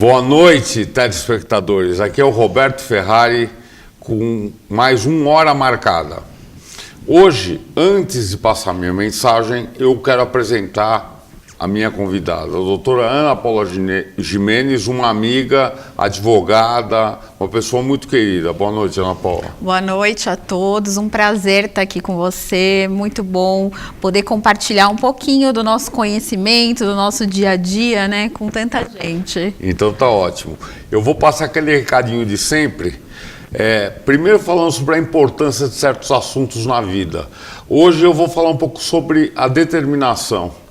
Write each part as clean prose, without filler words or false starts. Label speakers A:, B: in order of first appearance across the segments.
A: Boa noite, telespectadores. Aqui é o Roberto Ferrari com mais uma hora marcada. Hoje, antes de passar minha mensagem, eu quero apresentar a minha convidada, a doutora Ana Paula Gimenez, uma amiga, advogada, uma pessoa muito querida. Boa noite, Ana Paula.
B: Boa noite a todos, um prazer estar aqui com você, muito bom poder compartilhar um pouquinho do nosso conhecimento, do nosso dia a dia, né, com tanta gente.
A: Então tá ótimo. Eu vou passar aquele recadinho de sempre. Primeiro falando sobre a importância de certos assuntos na vida. Hoje eu vou falar um pouco sobre a determinação.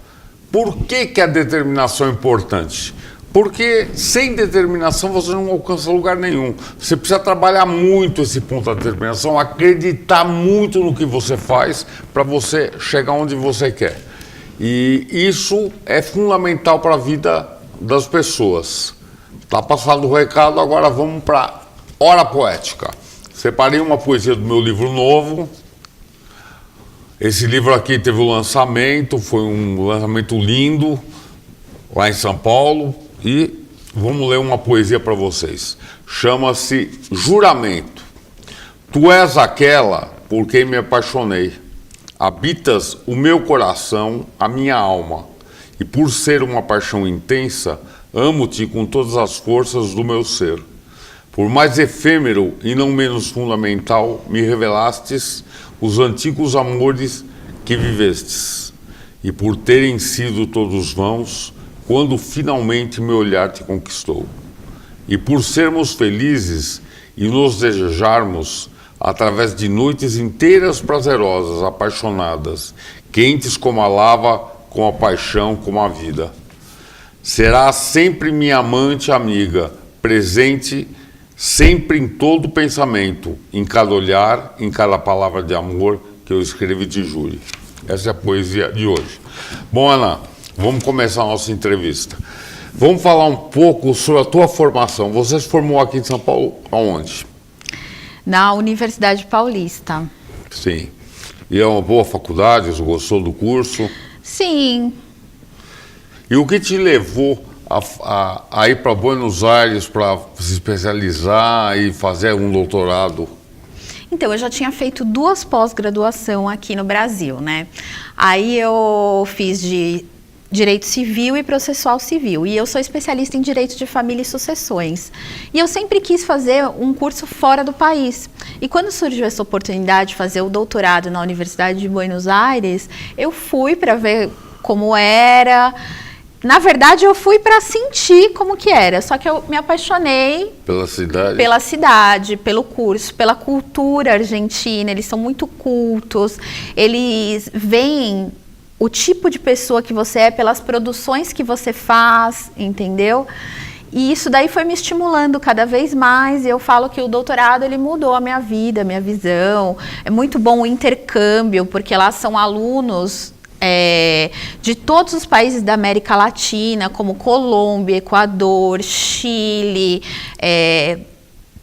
A: Por que a determinação é importante? Porque sem determinação você não alcança lugar nenhum. Você precisa trabalhar muito esse ponto da determinação, acreditar muito no que você faz para você chegar onde você quer. E isso é fundamental para a vida das pessoas. Tá passado o recado, agora vamos para Hora Poética. Separei uma poesia do meu livro novo. Esse livro aqui teve o lançamento, foi um lançamento lindo, lá em São Paulo, e vamos ler uma poesia para vocês. Chama-se Juramento. Tu és aquela por quem me apaixonei, habitas o meu coração, a minha alma, e por ser uma paixão intensa, amo-te com todas as forças do meu ser. Por mais efêmero e não menos fundamental, me revelastes os antigos amores que vivestes, e por terem sido todos vãos, quando finalmente meu olhar te conquistou. E por sermos felizes e nos desejarmos, através de noites inteiras prazerosas, apaixonadas, quentes como a lava, com a paixão, como a vida. Será sempre minha amante amiga, presente sempre em todo pensamento, em cada olhar, em cada palavra de amor que eu escrevi de júri. Essa é a poesia de hoje. Bom, Ana, vamos começar a nossa entrevista. Vamos falar um pouco sobre a tua formação. Você se formou aqui em São Paulo aonde?
B: Na Universidade Paulista.
A: Sim. E é uma boa faculdade? Você gostou do curso?
B: Sim.
A: E o que te levou a ir para Buenos Aires para se especializar e fazer um doutorado?
B: Então, eu já tinha feito 2 pós-graduação aqui no Brasil, né? Aí eu fiz de Direito Civil e Processual Civil. E eu sou especialista em Direito de Família e Sucessões. E eu sempre quis fazer um curso fora do país. E quando surgiu essa oportunidade de fazer o doutorado na Universidade de Buenos Aires, eu fui para ver como era. Na verdade, eu fui para sentir como que era, só que eu me apaixonei pela cidade, pelo curso, pela cultura argentina. Eles são muito cultos, eles veem o tipo de pessoa que você é pelas produções que você faz, entendeu? E isso daí foi me estimulando cada vez mais, e eu falo que o doutorado ele mudou a minha vida, a minha visão. É muito bom o intercâmbio, porque lá são alunos de todos os países da América Latina, como Colômbia, Equador, Chile,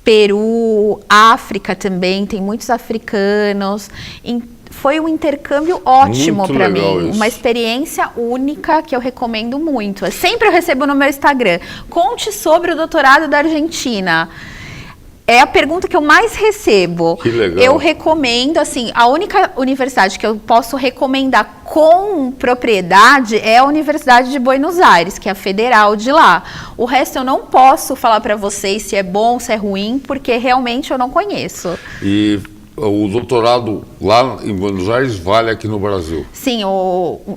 B: Peru, África também, tem muitos africanos. Foi um intercâmbio ótimo para mim, uma experiência única que eu recomendo muito. Sempre eu recebo no meu Instagram, conte sobre o doutorado da Argentina. É a pergunta que eu mais recebo.
A: Que legal.
B: Eu recomendo, assim, a única universidade que eu posso recomendar com propriedade é a Universidade de Buenos Aires, que é a federal de lá. O resto eu não posso falar para vocês se é bom, se é ruim, porque realmente eu não conheço.
A: E o doutorado lá em Buenos Aires vale aqui no Brasil?
B: Sim,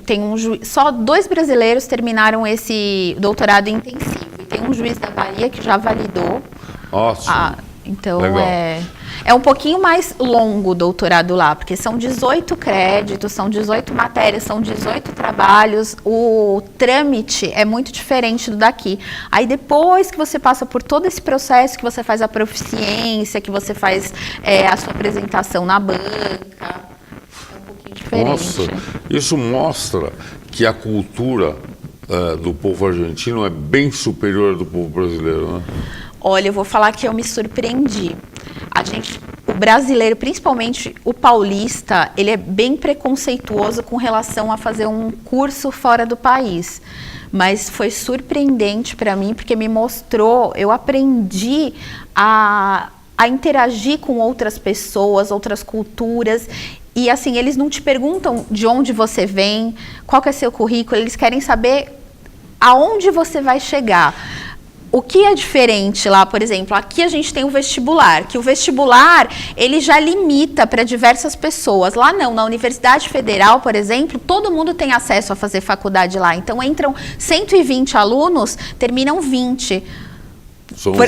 B: tem só 2 brasileiros terminaram esse doutorado intensivo. E tem um juiz da Bahia que já validou.
A: Ótimo.
B: Então,
A: legal.
B: é um pouquinho mais longo o doutorado lá, porque são 18 créditos, são 18 matérias, são 18 trabalhos. O trâmite é muito diferente do daqui. Aí depois que você passa por todo esse processo, que você faz a proficiência, que você faz a sua apresentação na banca, é um pouquinho diferente.
A: Nossa, isso mostra que a cultura do povo argentino é bem superior à do povo brasileiro, né?
B: Olha, eu vou falar que eu me surpreendi. O brasileiro, principalmente o paulista, ele é bem preconceituoso com relação a fazer um curso fora do país. mas foi surpreendente para mim, porque me mostrou, eu aprendi a interagir com outras pessoas, outras culturas. E assim, eles não te perguntam de onde você vem, qual que é seu currículo, eles querem saber aonde você vai chegar. O que é diferente lá, por exemplo, aqui a gente tem o vestibular, que o vestibular, ele já limita para diversas pessoas. Lá não, na Universidade Federal, por exemplo, todo mundo tem acesso a fazer faculdade lá. Então, entram 120 alunos, terminam 20.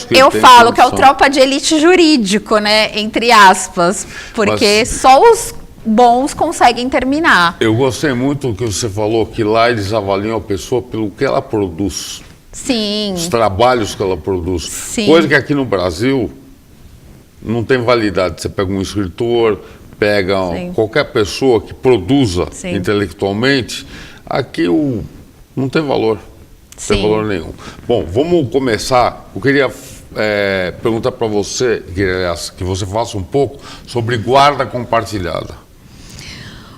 B: Eu falo que é o tropa de elite jurídico, né, entre aspas, porque só os bons conseguem terminar.
A: Eu gostei muito do que você falou, que lá eles avaliam a pessoa pelo que ela produz.
B: Sim.
A: Os trabalhos que ela produz.
B: Sim.
A: Coisa que aqui no Brasil não tem validade. Você pega um escritor, pega qualquer pessoa que produza intelectualmente, aqui não tem valor. Não tem valor nenhum. Bom, vamos começar. Eu queria perguntar para você, que você faça um pouco sobre guarda compartilhada.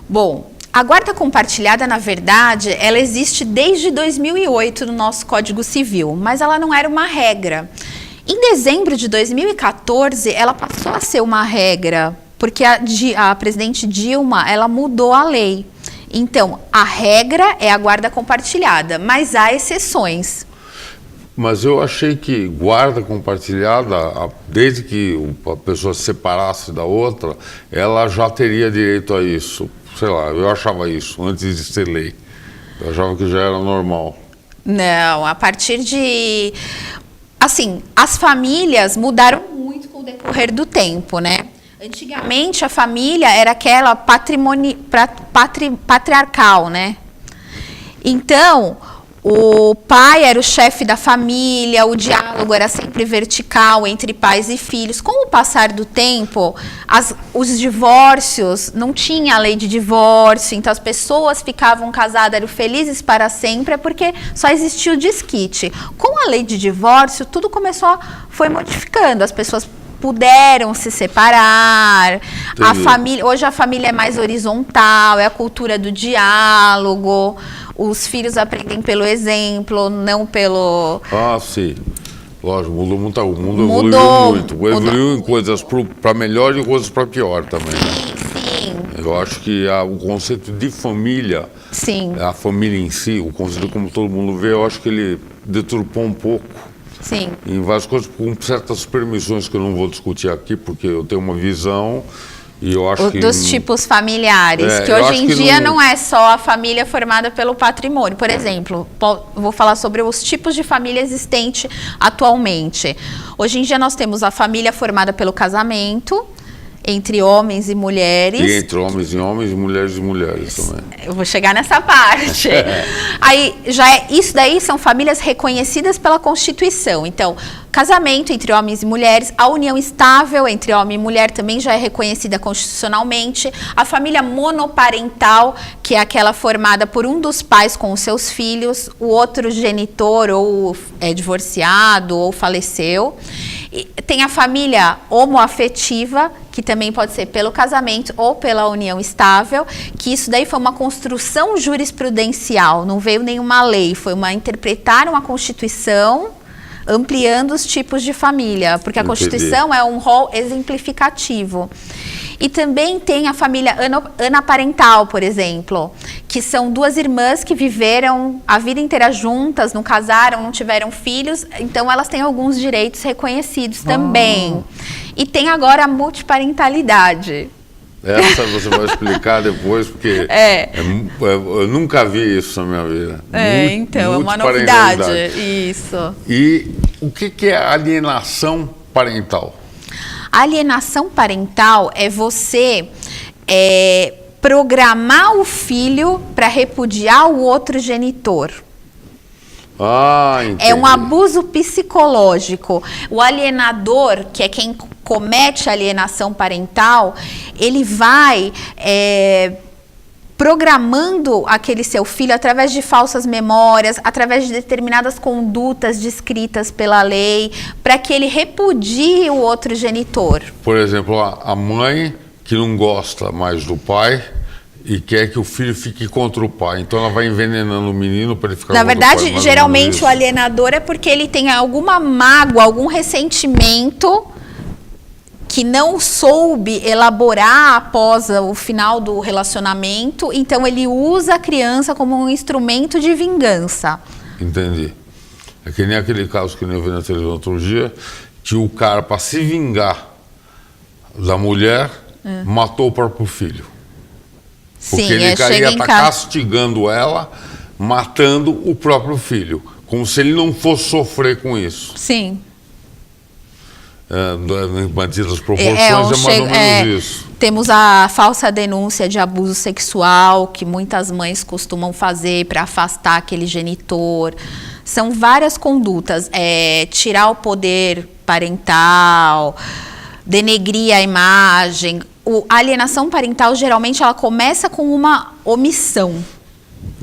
B: Bom, a guarda compartilhada, na verdade, ela existe desde 2008 no nosso Código Civil, mas ela não era uma regra. Em dezembro de 2014, ela passou a ser uma regra, porque a presidente Dilma, ela mudou a lei. Então, a regra é a guarda compartilhada, mas há exceções.
A: Mas eu achei que guarda compartilhada, desde que a pessoa se separasse da outra, ela já teria direito a isso. Sei lá, eu achava isso antes de ser lei. Eu achava que já era normal. Não,
B: a partir de... Assim, as famílias mudaram muito com o decorrer do tempo, né? Antigamente, a família era aquela patriarcal, né? Então, o pai era o chefe da família, o diálogo era sempre vertical entre pais e filhos. Com o passar do tempo, os divórcios, não tinha a lei de divórcio, então as pessoas ficavam casadas, eram felizes para sempre, porque só existia o desquite. Com a lei de divórcio, tudo foi modificando, as pessoas puderam se separar. Hoje a família é mais horizontal, é a cultura do diálogo. Os filhos aprendem pelo exemplo, não pelo...
A: Ah, sim. Lógico, mudou muito. O mundo evoluiu muito. Evoluiu em coisas para melhor e coisas para pior também.
B: Sim.
A: Eu acho que o conceito de família, a família em si, o conceito como todo mundo vê, eu acho que ele deturpou um pouco.
B: Sim.
A: Em várias coisas, com certas permissões que eu não vou discutir aqui, porque eu tenho uma visão... E eu acho
B: dos tipos familiares, que hoje em dia não é só a família formada pelo patrimônio. Por exemplo, vou falar sobre os tipos de família existente atualmente. Hoje em dia nós temos a família formada pelo casamento, entre homens e mulheres.
A: E entre homens e homens e mulheres também.
B: Eu vou chegar nessa parte. Aí, isso daí são famílias reconhecidas pela Constituição. Então, casamento entre homens e mulheres, a união estável entre homem e mulher também já é reconhecida constitucionalmente. A família monoparental, que é aquela formada por um dos pais com os seus filhos, o outro genitor ou é divorciado ou faleceu. E tem a família homoafetiva, que também pode ser pelo casamento ou pela união estável, que isso daí foi uma construção jurisprudencial, não veio nenhuma lei, interpretaram a Constituição ampliando os tipos de família, porque a Constituição é um rol exemplificativo. E também tem a família anaparental, por exemplo, que são duas irmãs que viveram a vida inteira juntas, não casaram, não tiveram filhos, então elas têm alguns direitos reconhecidos também. E tem agora a multiparentalidade.
A: Essa você vai explicar depois, porque eu nunca vi isso na minha vida.
B: Então, é uma novidade. Isso.
A: E o que é alienação parental?
B: A alienação parental é você programar o filho para repudiar o outro genitor.
A: Entendi.
B: É um abuso psicológico. O alienador, que é quem comete a alienação parental, ele vai programando aquele seu filho através de falsas memórias, através de determinadas condutas descritas pela lei, para que ele repudie o outro genitor.
A: Por exemplo, a mãe que não gosta mais do pai e quer que o filho fique contra o pai. Então ela vai envenenando o menino para ele ficar
B: Na
A: contra
B: verdade,
A: o pai.
B: geralmente o alienador é porque ele tem alguma mágoa, algum ressentimento que não soube elaborar após o final do relacionamento, então ele usa a criança como um instrumento de vingança.
A: Entendi. É que nem aquele caso que eu vi na televisão outro dia, que o cara, para se vingar da mulher, matou o próprio filho. Porque
B: Sim,
A: ele
B: chega
A: ia
B: em
A: estar
B: casa.
A: castigando ela, matando o próprio filho. Como se ele não fosse sofrer com isso.
B: Sim.
A: Em mantidas proporções, é mais ou menos isso.
B: Temos a falsa denúncia de abuso sexual, que muitas mães costumam fazer para afastar aquele genitor. São várias condutas. Tirar o poder parental, denegrir a imagem. A alienação parental, geralmente, ela começa com uma omissão.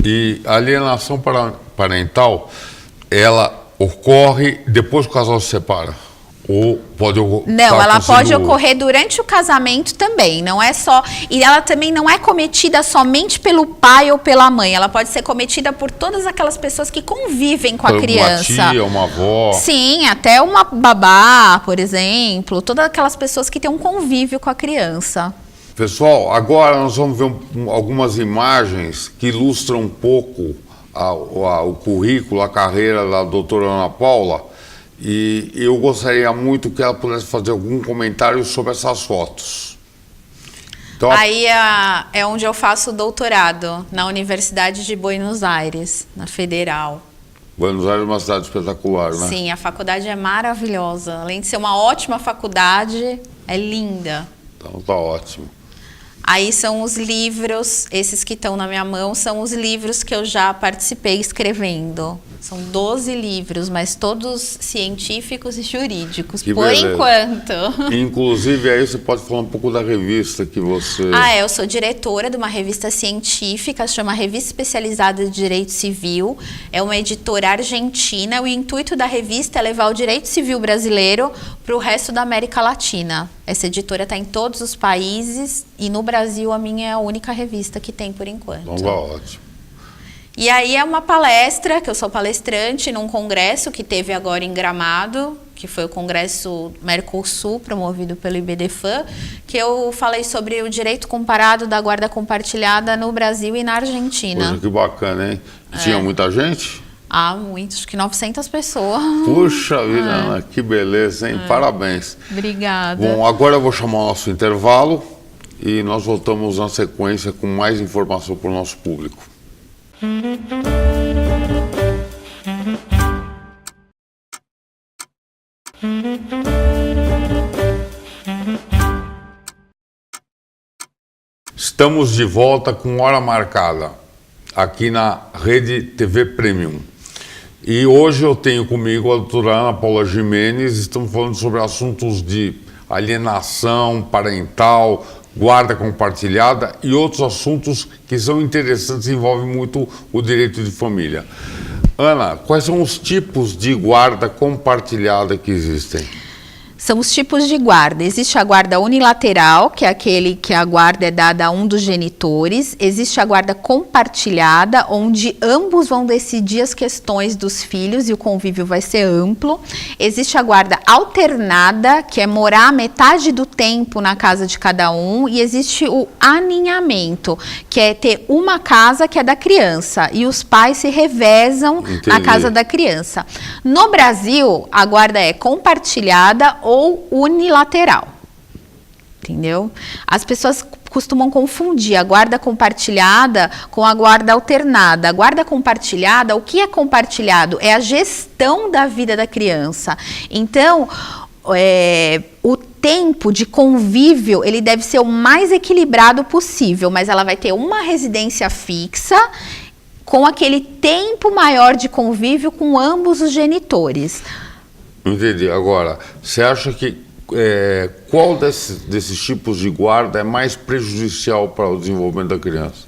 B: E
A: a alienação parental, ela ocorre depois que o casal se separa? Ou pode ocorrer?
B: Não, ela pode ocorrer durante o casamento também, não é só... E ela também não é cometida somente pelo pai ou pela mãe, ela pode ser cometida por todas aquelas pessoas que convivem com a criança.
A: Uma tia, uma avó.
B: Sim, até uma babá, por exemplo, todas aquelas pessoas que têm um convívio com a criança.
A: Pessoal, agora nós vamos ver algumas imagens que ilustram um pouco o currículo, a carreira da doutora Ana Paula. E eu gostaria muito que ela pudesse fazer algum comentário sobre essas fotos. Então,
B: aí é onde eu faço o doutorado, na Universidade de Buenos Aires, na Federal.
A: Buenos Aires é uma cidade espetacular, né?
B: Sim, a faculdade é maravilhosa. Além de ser uma ótima faculdade, é linda.
A: Então tá ótimo.
B: Aí são os livros, esses que estão na minha mão, são os livros que eu já participei escrevendo. São 12 livros, mas todos científicos e jurídicos,
A: que
B: por
A: beleza.
B: Enquanto.
A: Inclusive, aí você pode falar um pouco da revista que você...
B: Eu sou diretora de uma revista científica, chama Revista Especializada de Direito Civil. É uma editora argentina. O intuito da revista é levar o direito civil brasileiro para o resto da América Latina. Essa editora está em todos os países e no Brasil a minha é a única revista que tem por enquanto.
A: Então, ótimo.
B: E aí é uma palestra, que eu sou palestrante, num congresso que teve agora em Gramado, que foi o Congresso Mercosul, promovido pelo IBDFAN, que eu falei sobre o direito comparado da guarda compartilhada no Brasil e na Argentina.
A: Poxa, que bacana, hein? Tinha muita gente?
B: Muitos, acho que 900 pessoas.
A: Puxa vida, Ana, que beleza, hein? Parabéns.
B: Obrigada.
A: Bom, agora eu vou chamar o nosso intervalo e nós voltamos na sequência com mais informação para o nosso público. Estamos de volta com Hora Marcada, aqui na Rede TV Premium. E hoje eu tenho comigo a doutora Ana Paula Gimenez, estamos falando sobre assuntos de alienação parental, guarda compartilhada e outros assuntos que são interessantes e envolvem muito o direito de família. Ana, quais são os tipos de guarda compartilhada que existem?
B: São os tipos de guarda. Existe a guarda unilateral, que é aquele que a guarda é dada a um dos genitores. Existe a guarda compartilhada, onde ambos vão decidir as questões dos filhos e o convívio vai ser amplo. Existe a guarda alternada, que é morar metade do tempo na casa de cada um. E existe o aninhamento, que é ter uma casa que é da criança e os pais se revezam na casa da criança. No Brasil, a guarda é compartilhada ou unilateral, entendeu? As pessoas costumam confundir a guarda compartilhada com a guarda alternada. A guarda compartilhada, o que é compartilhado? É a gestão da vida da criança. Então, o tempo de convívio, ele deve ser o mais equilibrado possível, mas ela vai ter uma residência fixa com aquele tempo maior de convívio com ambos os genitores.
A: Entendi. Agora, você acha que qual desses tipos de guarda é mais prejudicial para o desenvolvimento da criança?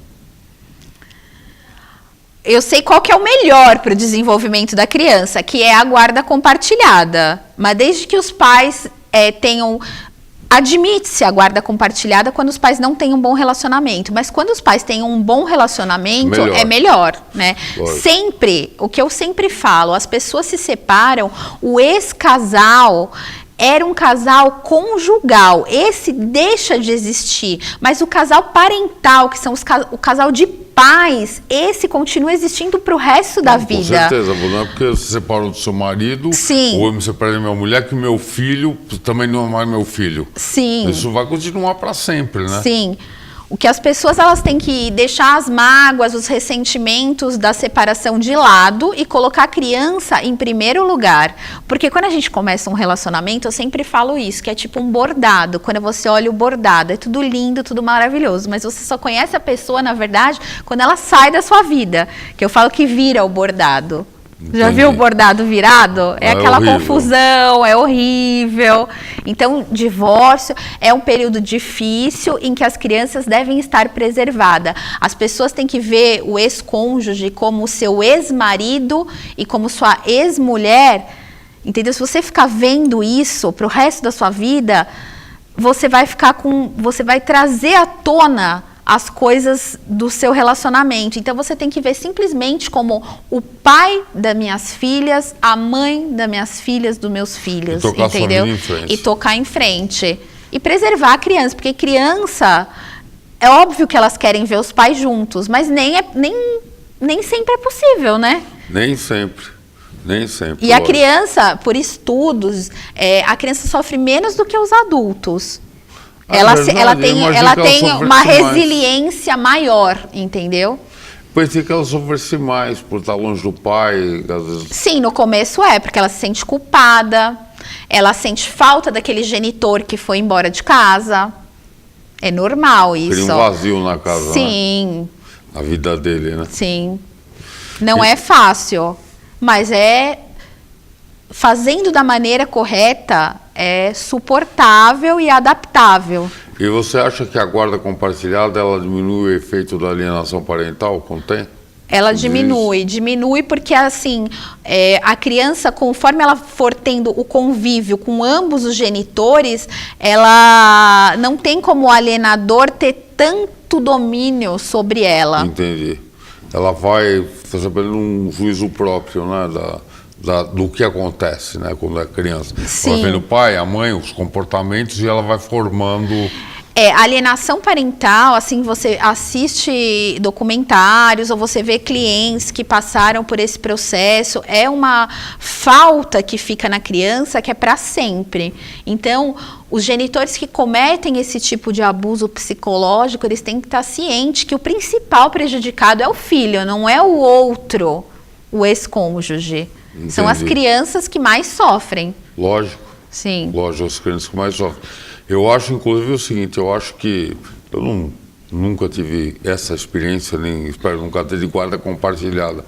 B: Eu sei qual que é o melhor para o desenvolvimento da criança, que é a guarda compartilhada. Mas desde que os pais tenham Admite-se a guarda compartilhada quando os pais não têm um bom relacionamento, mas quando os pais têm um bom relacionamento, é melhor, né? Sempre, o que eu sempre falo, as pessoas se separam, o ex-casal era um casal conjugal, esse deixa de existir, mas o casal parental, que são o casal de pais, esse continua existindo para o resto da vida.
A: Com certeza, não é porque você separou do seu marido,
B: Sim.
A: ou eu me separei da minha mulher, que meu filho também não é mais meu filho.
B: Sim.
A: Isso vai continuar para sempre, né?
B: Sim. O que as pessoas elas têm que deixar as mágoas, os ressentimentos da separação de lado e colocar a criança em primeiro lugar. Porque quando a gente começa um relacionamento, eu sempre falo isso, que é tipo um bordado. Quando você olha o bordado, é tudo lindo, tudo maravilhoso, mas você só conhece a pessoa, na verdade, quando ela sai da sua vida. Que eu falo que vira o bordado.
A: Entendi.
B: Já viu o bordado virado? É aquela
A: horrível.
B: confusão, é horrível. Então, divórcio é um período difícil em que as crianças devem estar preservadas. As pessoas têm que ver o ex-cônjuge como seu ex-marido e como sua ex-mulher. Entendeu? Se você ficar vendo isso para o resto da sua vida, você vai trazer à tona as coisas do seu relacionamento. Então, você tem que ver simplesmente como o pai das minhas filhas, a mãe das minhas filhas, dos meus filhos, entendeu? E tocar em frente. E preservar a criança, porque criança, é óbvio que elas querem ver os pais juntos, mas nem sempre é possível, né?
A: Nem sempre. Nem sempre.
B: E a criança, por estudos, a criança sofre menos do que os adultos. Ela tem uma resiliência maior, entendeu?
A: Pensei que ela sofresse mais por estar longe do pai. Às vezes...
B: Sim, no começo porque ela se sente culpada, ela sente falta daquele genitor que foi embora de casa. É normal isso.
A: Cria um vazio na casa,
B: sim.
A: Né? Na vida dele, né?
B: Sim. Não é fácil, mas fazendo da maneira correta, é suportável e adaptável.
A: E você acha que a guarda compartilhada ela diminui o efeito da alienação parental com o tempo?
B: Ela diminui porque assim, a criança, conforme ela for tendo o convívio com ambos os genitores, ela não tem como o alienador ter tanto domínio sobre ela.
A: Entendi. Ela vai fazendo um juízo próprio, né, do que acontece, né, quando é criança.
B: Sim.
A: Ela vendo o pai, a mãe, os comportamentos e ela vai formando...
B: alienação parental, assim, você assiste documentários ou você vê clientes que passaram por esse processo, é uma falta que fica na criança que é para sempre. Então, os genitores que cometem esse tipo de abuso psicológico, eles têm que estar cientes que o principal prejudicado é o filho, não é o outro, o ex-cônjuge.
A: Entendi.
B: São as crianças que mais sofrem.
A: Lógico.
B: Sim.
A: Lógico, as crianças que mais sofrem. Eu acho, inclusive, o seguinte, eu acho que eu nunca tive essa experiência, nem espero nunca ter de guarda compartilhada.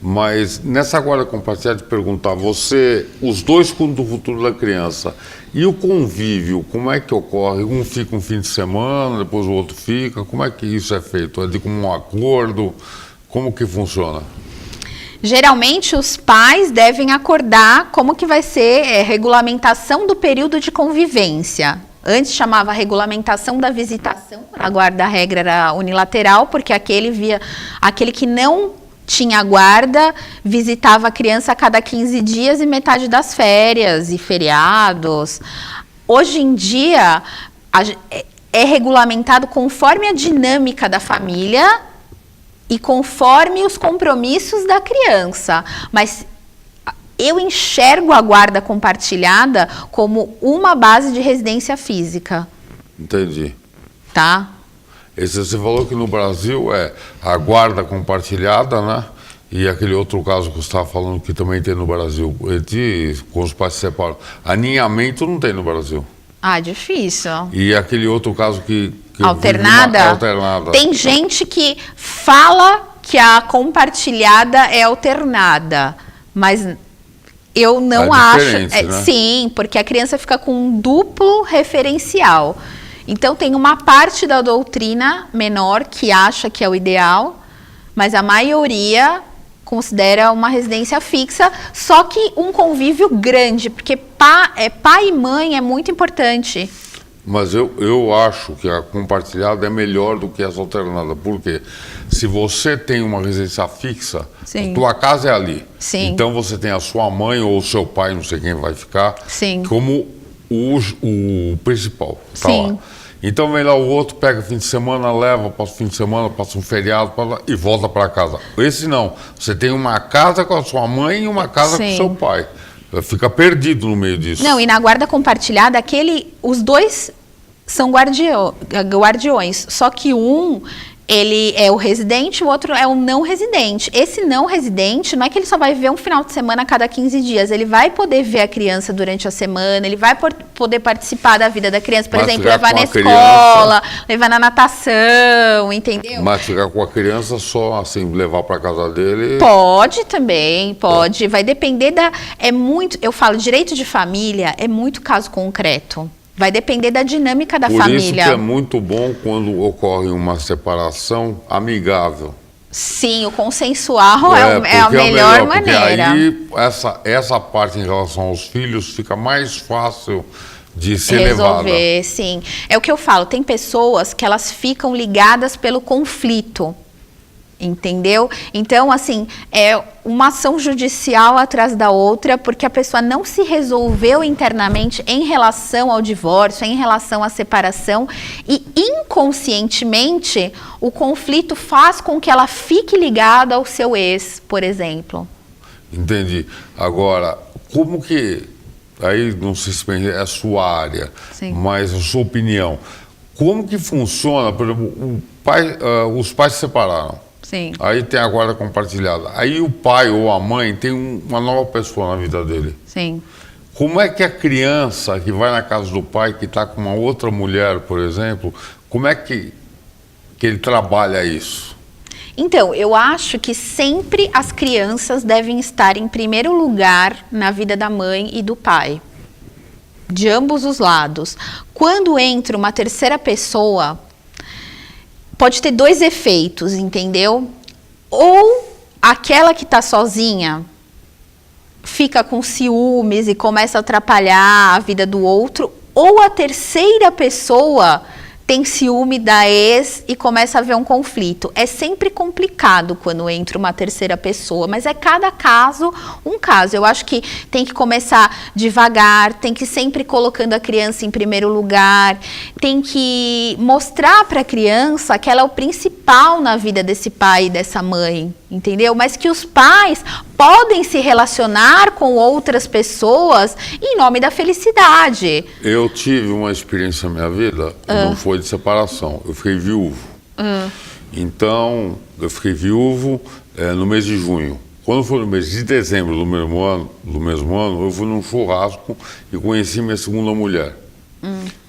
A: Mas nessa guarda compartilhada, te perguntar, os dois cuidam do futuro da criança. E o convívio, como é que ocorre? Um fica um fim de semana, depois o outro fica. Como é que isso é feito? É de comum acordo? Como que funciona?
B: Geralmente, os pais devem acordar como que vai ser regulamentação do período de convivência. Antes chamava regulamentação da visitação, a guarda-regra era unilateral, porque aquele que não tinha guarda visitava a criança a cada 15 dias e metade das férias e feriados. Hoje em dia, é regulamentado conforme a dinâmica da família e conforme os compromissos da criança, mas eu enxergo a guarda compartilhada como uma base de residência física.
A: Entendi.
B: Tá?
A: Você falou que no Brasil é a guarda compartilhada, né? E aquele outro caso que você estava falando que também tem no Brasil, com os pais se separam. Aninhamento não tem no Brasil.
B: Difícil.
A: E aquele outro caso que
B: alternada? Tem gente que fala que a compartilhada é alternada, mas eu não acho.
A: Né?
B: Sim, porque a criança fica com um duplo referencial. Então tem uma parte da doutrina menor que acha que é o ideal, mas a maioria considera uma residência fixa, só que um convívio grande, porque pai e mãe é muito importante.
A: Mas eu acho que a compartilhada é melhor do que essa alternada. Por quê? Se você tem uma residência fixa,
B: Sim.
A: a tua casa é ali.
B: Sim.
A: Então você tem a sua mãe ou o seu pai, não sei quem vai ficar,
B: Sim.
A: como o principal. Tá
B: Sim.
A: lá. Então vem lá o outro, pega fim de semana, leva, passa o fim de semana, passa um feriado e volta para casa. Esse não. Você tem uma casa com a sua mãe e uma casa com o seu pai. Fica perdido no meio disso.
B: Não, e na guarda compartilhada, os dois são guardiões, só que um, ele é o residente, o outro é o não residente. Esse não residente, não é que ele só vai ver um final de semana a cada 15 dias, ele vai poder ver a criança durante a semana, ele vai poder participar da vida da criança, por exemplo, levar na escola, levar na natação, entendeu?
A: Mas ficar com a criança só, assim, levar para casa dele...
B: Pode também, pode. Vai depender eu falo, direito de família é muito caso concreto. Vai depender da dinâmica da família. Por isso que
A: é muito bom quando ocorre uma separação amigável.
B: Sim, o consensual é a melhor maneira.
A: Porque aí essa parte em relação aos filhos fica mais fácil de ser
B: resolver,
A: levada.
B: Sim. É o que eu falo, tem pessoas que elas ficam ligadas pelo conflito. Entendeu? Então, assim, é uma ação judicial atrás da outra, porque a pessoa não se resolveu internamente em relação ao divórcio, em relação à separação, e inconscientemente o conflito faz com que ela fique ligada ao seu ex, por exemplo.
A: Entendi. Agora, como que, aí não sei se é a sua área,
B: Sim.
A: mas a sua opinião, como que funciona, por exemplo, os pais se separaram?
B: Sim.
A: Aí tem a guarda compartilhada. Aí o pai ou a mãe tem uma nova pessoa na vida dele.
B: Sim.
A: Como é que a criança que vai na casa do pai, que está com uma outra mulher, por exemplo, como é que ele trabalha isso?
B: Então, eu acho que sempre as crianças devem estar em primeiro lugar na vida da mãe e do pai. De ambos os lados. Quando entra uma terceira pessoa, pode ter dois efeitos, entendeu? Ou aquela que está sozinha fica com ciúmes e começa a atrapalhar a vida do outro, ou a terceira pessoa tem ciúme da ex e começa a haver um conflito. É sempre complicado quando entra uma terceira pessoa, mas é cada caso um caso. Eu acho que tem que começar devagar, tem que ir sempre colocando a criança em primeiro lugar, tem que mostrar para a criança que ela é o principal na vida desse pai e dessa mãe, entendeu? Mas que os pais podem se relacionar com outras pessoas em nome da felicidade.
A: Eu tive uma experiência na minha vida, não foi de separação, eu fiquei viúvo. Então, eu fiquei viúvo no mês de junho. Quando foi no mês de dezembro do mesmo ano, eu fui num churrasco e conheci minha segunda mulher.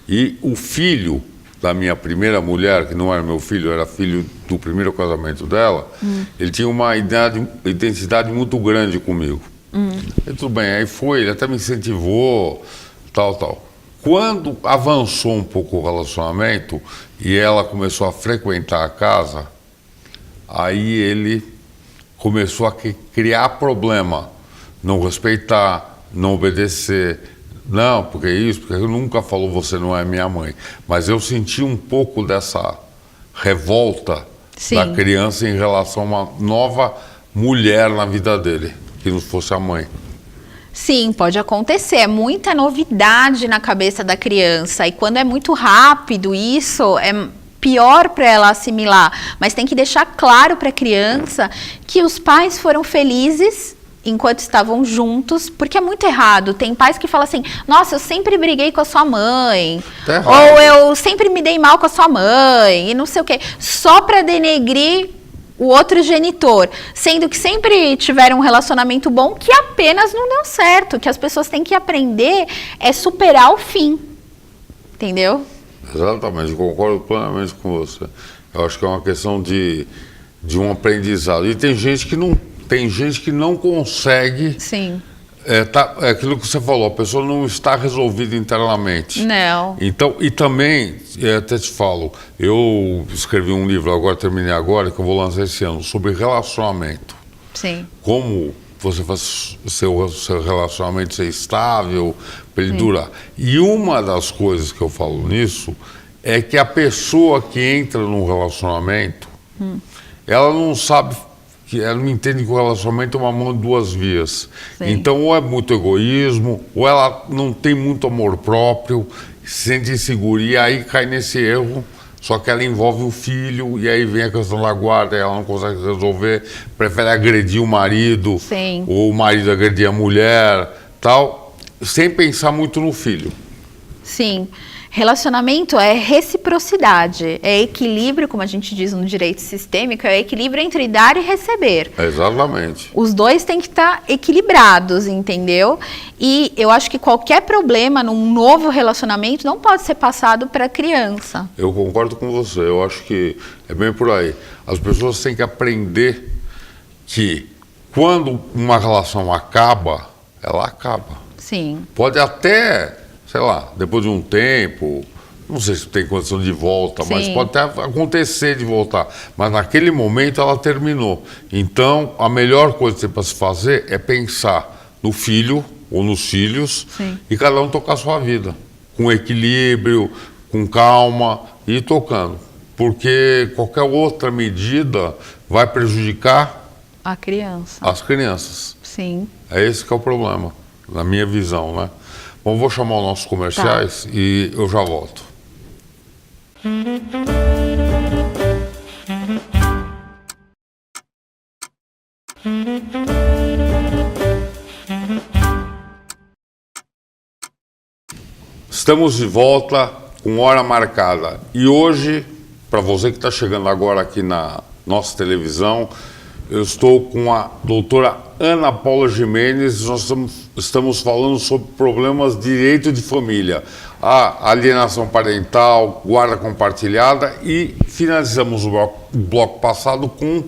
A: E o filho da minha primeira mulher, que não era meu filho, era filho do primeiro casamento dela, ele tinha uma identidade muito grande comigo. E tudo bem, aí foi, ele até me incentivou, tal. Quando avançou um pouco o relacionamento e ela começou a frequentar a casa, aí ele começou a criar problema, não respeitar, não obedecer. Não, porque isso, porque eu nunca falou você não é minha mãe. Mas eu senti um pouco dessa revolta da criança em relação a uma nova mulher na vida dele, que não fosse a mãe.
B: Sim, pode acontecer. É muita novidade na cabeça da criança. E quando é muito rápido, isso é pior para ela assimilar. Mas tem que deixar claro para a criança que os pais foram felizes enquanto estavam juntos, porque é muito errado. Tem pais que falam assim, nossa, eu sempre briguei com a sua mãe, ou eu sempre me dei mal com a sua mãe, e não sei o quê, só para denegrir o outro genitor, sendo que sempre tiveram um relacionamento bom que apenas não deu certo. O que as pessoas têm que aprender é superar o fim, entendeu?
A: Exatamente, eu concordo plenamente com você. Eu acho que é uma questão de um aprendizado. E tem gente que não consegue.
B: Sim.
A: É aquilo que você falou, a pessoa não está resolvida internamente.
B: Não.
A: Então, e também, até te falo, eu escrevi um livro, terminei agora, que eu vou lançar esse ano, sobre relacionamento.
B: Sim.
A: Como você faz seu relacionamento ser estável, para ele durar. E uma das coisas que eu falo nisso é que a pessoa que entra num relacionamento, ela não sabe, ela não entende que o relacionamento é uma mão de duas vias.
B: Sim.
A: Então, ou é muito egoísmo, ou ela não tem muito amor próprio, se sente insegura, e aí cai nesse erro. Só que ela envolve o filho, e aí vem a questão da guarda, ela não consegue resolver, prefere agredir o marido,
B: Sim.
A: ou o marido agredir a mulher, tal, sem pensar muito no filho.
B: Sim. Relacionamento é reciprocidade, é equilíbrio, como a gente diz no direito sistêmico, é equilíbrio entre dar e receber.
A: Exatamente.
B: Os dois têm que estar equilibrados, entendeu? E eu acho que qualquer problema num novo relacionamento não pode ser passado para a criança.
A: Eu concordo com você, eu acho que é bem por aí. As pessoas têm que aprender que quando uma relação acaba, ela acaba.
B: Sim.
A: Pode até, sei lá, depois de um tempo, não sei se tem condição de volta,
B: Sim.
A: mas pode até acontecer de voltar. Mas naquele momento ela terminou. Então, a melhor coisa para se fazer é pensar no filho ou nos filhos.
B: Sim.
A: E cada um tocar a sua vida, com equilíbrio, com calma e ir tocando. Porque qualquer outra medida vai prejudicar
B: A criança.
A: as crianças.
B: Sim.
A: É esse que é o problema, na minha visão, né? Bom, vou chamar os nossos comerciais e eu já volto. Estamos de volta com hora marcada. E hoje, para você que está chegando agora aqui na nossa televisão, eu estou com a doutora Ana Paula Gimenez. Nós estamos falando sobre problemas de direito de família, a alienação parental, guarda compartilhada, e finalizamos o bloco passado com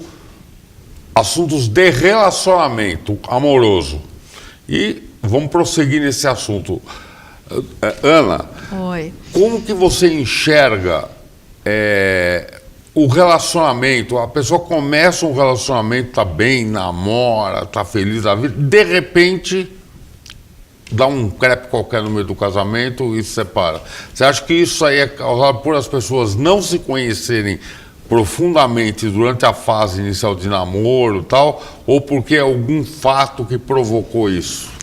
A: assuntos de relacionamento amoroso. E vamos prosseguir nesse assunto. Ana,
B: Oi.
A: como que você enxerga o relacionamento? A pessoa começa um relacionamento, tá bem, namora, tá feliz da vida, de repente dá um crepe qualquer no meio do casamento e se separa. Você acha que isso aí é causado por as pessoas não se conhecerem profundamente durante a fase inicial de namoro e tal, ou porque é algum fato que provocou isso?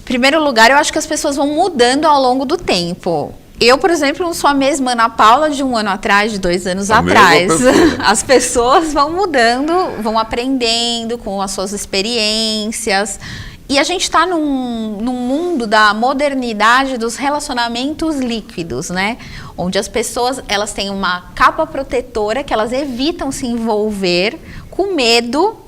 B: Em primeiro lugar, eu acho que as pessoas vão mudando ao longo do tempo. Eu, por exemplo, não sou a mesma Ana Paula de um ano atrás, de 2 anos atrás. As pessoas vão mudando, vão aprendendo com as suas experiências. E a gente está num mundo da modernidade dos relacionamentos líquidos, né? Onde as pessoas, elas têm uma capa protetora que elas evitam se envolver com medo.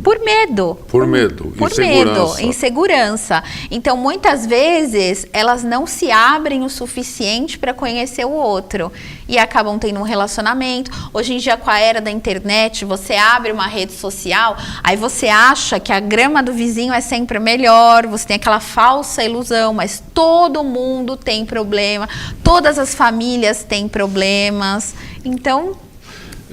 B: Por medo.
A: Por medo,
B: insegurança. Então, muitas vezes, elas não se abrem o suficiente para conhecer o outro. E acabam tendo um relacionamento. Hoje em dia, com a era da internet, você abre uma rede social, aí você acha que a grama do vizinho é sempre melhor, você tem aquela falsa ilusão, mas todo mundo tem problema, todas as famílias têm problemas. Então...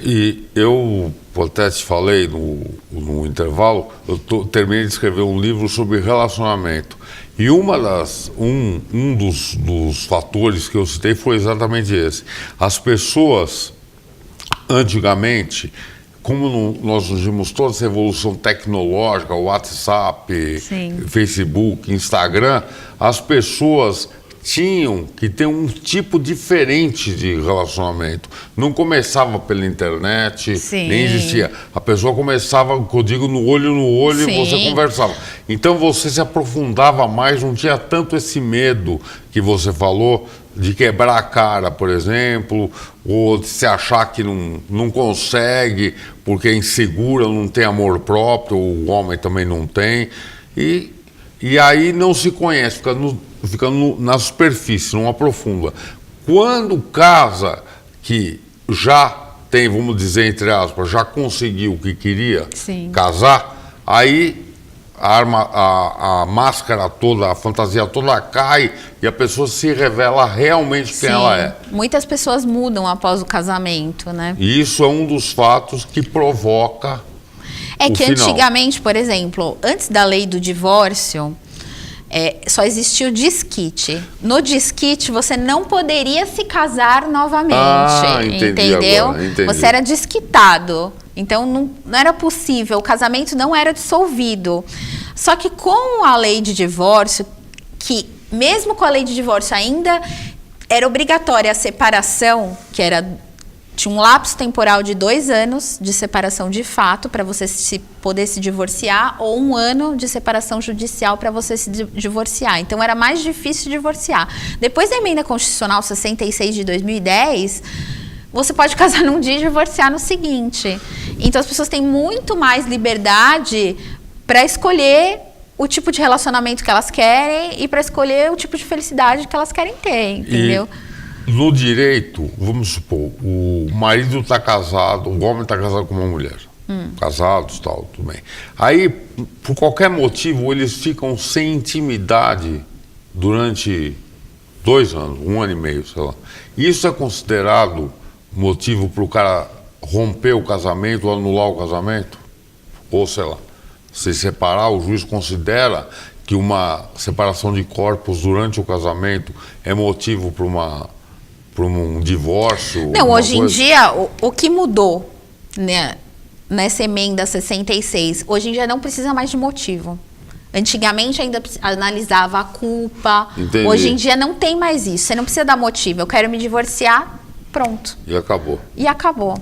A: E eu até te falei no intervalo, eu terminei de escrever um livro sobre relacionamento. E um dos fatores que eu citei foi exatamente esse. As pessoas, antigamente, como nós vimos toda essa evolução tecnológica, WhatsApp,
B: Sim.
A: Facebook, Instagram, as pessoas tinham que ter um tipo diferente de relacionamento. Não começava pela internet,
B: Sim.
A: nem existia. A pessoa começava, eu digo, no olho
B: Sim.
A: e você conversava. Então você se aprofundava mais, não tinha tanto esse medo que você falou de quebrar a cara, por exemplo, ou de se achar que não consegue porque é insegura, não tem amor próprio, o homem também não tem. E aí não se conhece, fica na superfície, não aprofunda. Quando casa, que já tem, vamos dizer, entre aspas, já conseguiu o que queria,
B: Sim.
A: casar, aí a máscara toda, a fantasia toda cai e a pessoa se revela realmente quem ela é.
B: Muitas pessoas mudam após o casamento, né?
A: E isso é um dos fatos que provoca
B: É
A: o
B: que
A: final.
B: antigamente, por exemplo, antes da lei do divórcio, só existia o desquite. No desquite, você não poderia se casar novamente.
A: Entendi
B: entendeu?
A: agora, entendi.
B: Você era desquitado. Então, não era possível, o casamento não era dissolvido. Só que com a lei de divórcio, que mesmo com a lei de divórcio ainda era obrigatória a separação, tinha um lapso temporal de 2 anos de separação de fato para você poder se divorciar, ou 1 ano de separação judicial para você se divorciar. Então, era mais difícil divorciar. Depois da emenda constitucional 66 de 2010, você pode casar num dia e divorciar no seguinte. Então, as pessoas têm muito mais liberdade para escolher o tipo de relacionamento que elas querem e para escolher o tipo de felicidade que elas querem ter, entendeu?
A: E no direito, vamos supor, o marido está casado, o homem está casado com uma mulher. Casados, tal, tudo bem. Aí, por qualquer motivo, eles ficam sem intimidade durante 2 anos, 1 ano e meio, sei lá. Isso é considerado motivo para o cara romper o casamento ou anular o casamento? Ou, sei lá, se separar, o juiz considera que uma separação de corpos durante o casamento é motivo para um divórcio?
B: Não, hoje em dia, o que mudou, né, nessa emenda 66, hoje em dia não precisa mais de motivo. Antigamente ainda analisava a culpa.
A: Entendi.
B: Hoje em dia não tem mais isso. Você não precisa dar motivo. Eu quero me divorciar, pronto.
A: E acabou.
B: E acabou.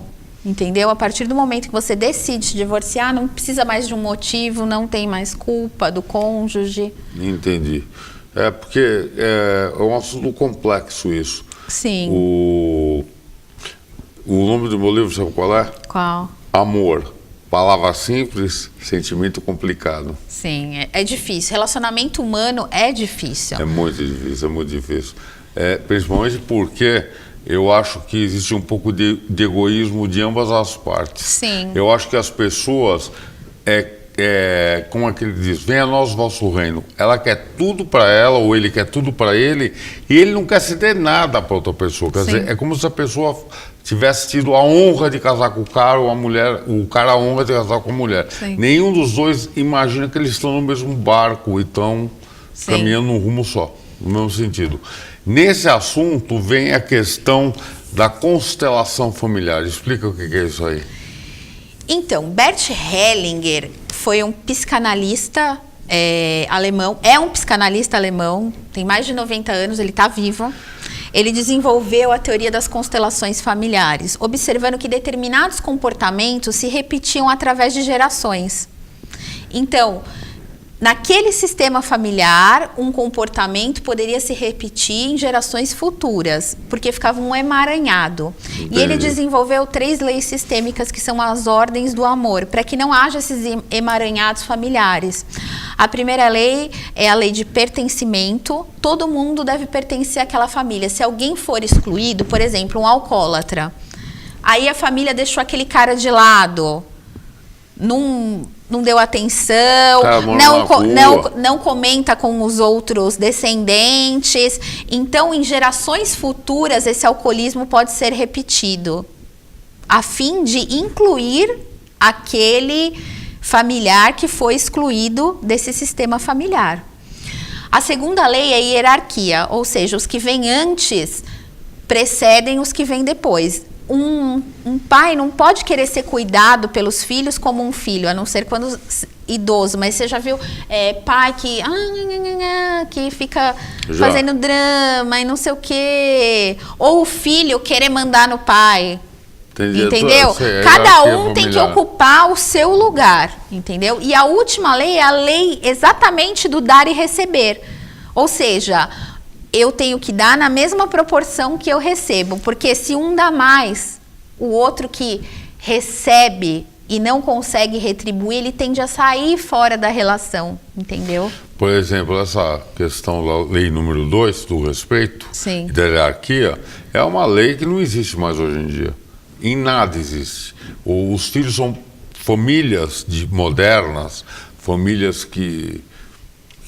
B: Entendeu? A partir do momento que você decide se divorciar, não precisa mais de um motivo, não tem mais culpa do cônjuge.
A: Entendi. Porque é um assunto complexo isso.
B: Sim.
A: O nome do meu livro, sabe qual é?
B: Qual?
A: Amor. Palavra simples, sentimento complicado.
B: Sim, é difícil. Relacionamento humano é difícil.
A: É muito difícil, é muito difícil. Principalmente porque eu acho que existe um pouco de egoísmo de ambas as partes.
B: Sim.
A: Eu acho que as pessoas, como aquele diz, venha a nós o vosso reino. Ela quer tudo para ela, ou ele quer tudo para ele, e ele não quer ceder nada para outra pessoa. Quer dizer, é como se a pessoa tivesse tido a honra de casar com o cara, ou o cara a honra de casar com a mulher.
B: Sim.
A: Nenhum dos dois imagina que eles estão no mesmo barco e estão caminhando num rumo só, no mesmo sentido. Nesse assunto vem a questão da constelação familiar. Explica o que é isso aí.
B: Então, Bert Hellinger foi um psicanalista alemão, é um psicanalista alemão, tem mais de 90 anos, ele está vivo. Ele desenvolveu a teoria das constelações familiares, observando que determinados comportamentos se repetiam através de gerações. Então, naquele sistema familiar, um comportamento poderia se repetir em gerações futuras, porque ficava um emaranhado.
A: Entendi.
B: E ele desenvolveu 3 leis sistêmicas, que são as ordens do amor, para que não haja esses emaranhados familiares. A primeira lei é a lei de pertencimento. Todo mundo deve pertencer àquela família. Se alguém for excluído, por exemplo, um alcoólatra, aí a família deixou aquele cara de lado, não deu atenção, não comenta com os outros descendentes. Então, em gerações futuras, esse alcoolismo pode ser repetido, a fim de incluir aquele familiar que foi excluído desse sistema familiar. A segunda lei é a hierarquia, ou seja, os que vêm antes precedem os que vêm depois. Um pai não pode querer ser cuidado pelos filhos como um filho, a não ser quando idoso. Mas você já viu pai que fica fazendo drama e não sei o quê. Ou o filho querer mandar no pai.
A: Entendi.
B: Entendeu? Cada um tem que ocupar o seu lugar, entendeu? E a última lei é a lei exatamente do dar e receber. Ou seja, eu tenho que dar na mesma proporção que eu recebo, porque se um dá mais, o outro que recebe e não consegue retribuir, ele tende a sair fora da relação, entendeu?
A: Por exemplo, essa questão da lei número 2, do respeito
B: Sim.
A: e da hierarquia, é uma lei que não existe mais hoje em dia. Em nada existe. Os filhos são famílias modernas, famílias que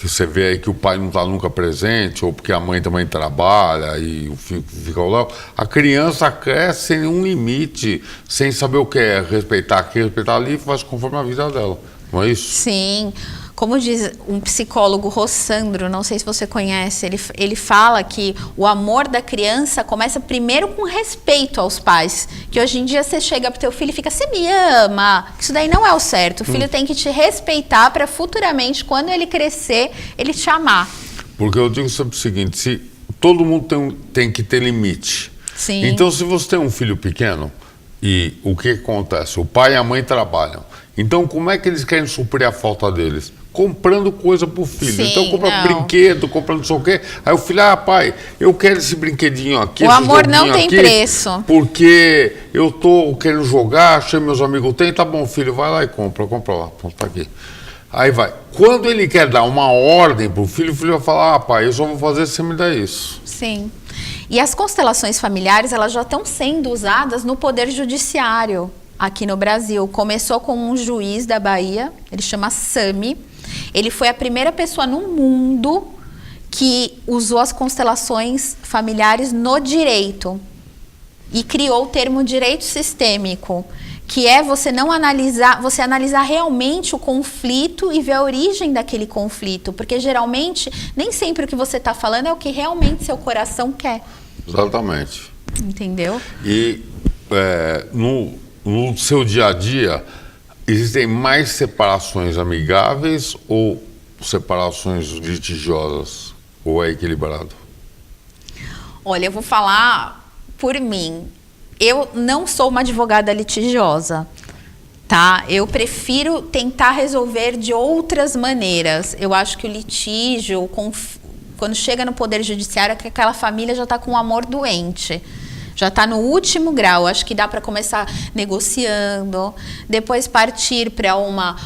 A: que você vê aí que o pai não está nunca presente, ou porque a mãe também trabalha e o filho fica ao lado, a criança cresce sem nenhum limite, sem saber o que é respeitar aqui, respeitar ali, e faz conforme a vida dela. Não é isso?
B: Sim. Como diz um psicólogo, Rossandro, não sei se você conhece, ele fala que o amor da criança começa primeiro com respeito aos pais. Que hoje em dia você chega pro teu filho e fica, você me ama? Isso daí não é o certo. O filho tem que te respeitar para futuramente, quando ele crescer, ele te amar.
A: Porque eu digo sempre o seguinte, se todo mundo tem que ter limite.
B: Sim.
A: Então, se você tem um filho pequeno, e o que acontece? O pai e a mãe trabalham. Então, como é que eles querem suprir a falta deles? Comprando coisa pro filho.
B: Sim,
A: então, compra brinquedo, compra não sei o quê. Aí o filho, pai, eu quero esse brinquedinho aqui.
B: O amor não tem
A: aqui,
B: preço.
A: Porque eu tô querendo jogar, achei meus amigos têm, tá bom, filho, vai lá e compra lá, pronto, tá aqui. Aí vai. Quando ele quer dar uma ordem pro filho, o filho vai falar, pai, eu só vou fazer se você me der isso.
B: Sim. E as constelações familiares, elas já estão sendo usadas no Poder Judiciário aqui no Brasil. Começou com um juiz da Bahia, ele chama Sami. Ele foi a primeira pessoa no mundo que usou as constelações familiares no direito e criou o termo direito sistêmico, que é você não analisar, você analisar realmente o conflito e ver a origem daquele conflito, porque geralmente nem sempre o que você está falando é o que realmente seu coração quer.
A: Exatamente.
B: Entendeu?
A: E no seu dia a dia, existem mais separações amigáveis ou separações litigiosas? Ou é equilibrado?
B: Olha, eu vou falar por mim. Eu não sou uma advogada litigiosa, tá? Eu prefiro tentar resolver de outras maneiras. Eu acho que o litígio, quando chega no Poder Judiciário, é que aquela família já está com um amor doente. Já está no último grau. Acho que dá para começar negociando, depois partir para uma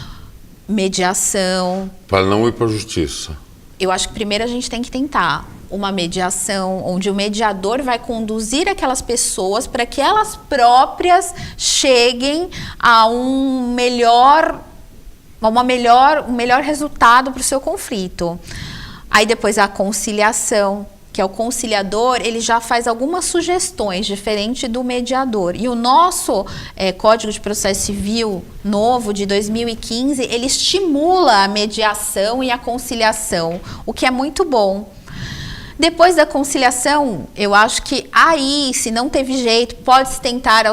B: mediação.
A: Para não ir para a justiça.
B: Eu acho que primeiro a gente tem que tentar uma mediação, onde o mediador vai conduzir aquelas pessoas para que elas próprias cheguem a um melhor resultado para o seu conflito. Aí depois a conciliação, que é o conciliador, ele já faz algumas sugestões diferente do mediador. E o nosso Código de Processo Civil novo, de 2015, ele estimula a mediação e a conciliação, o que é muito bom. Depois da conciliação, eu acho que aí, se não teve jeito, pode-se tentar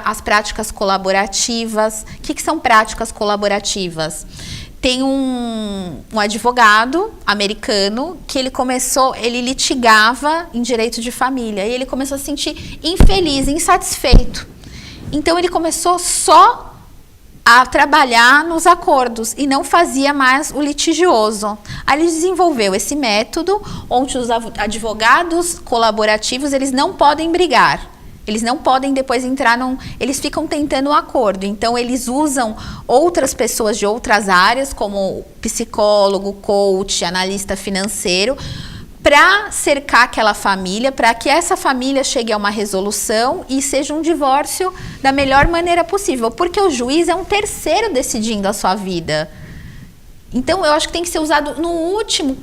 B: as práticas colaborativas. O que são práticas colaborativas? Tem um advogado americano que ele litigava em direito de família e ele começou a se sentir infeliz, insatisfeito. Então ele começou só a trabalhar nos acordos e não fazia mais o litigioso. Aí ele desenvolveu esse método onde os advogados colaborativos, eles não podem brigar. Eles não podem depois entrar eles ficam tentando um acordo. Então, eles usam outras pessoas de outras áreas, como psicólogo, coach, analista financeiro, para cercar aquela família, para que essa família chegue a uma resolução e seja um divórcio da melhor maneira possível. Porque o juiz é um terceiro decidindo a sua vida. Então, eu acho que tem que ser usado no último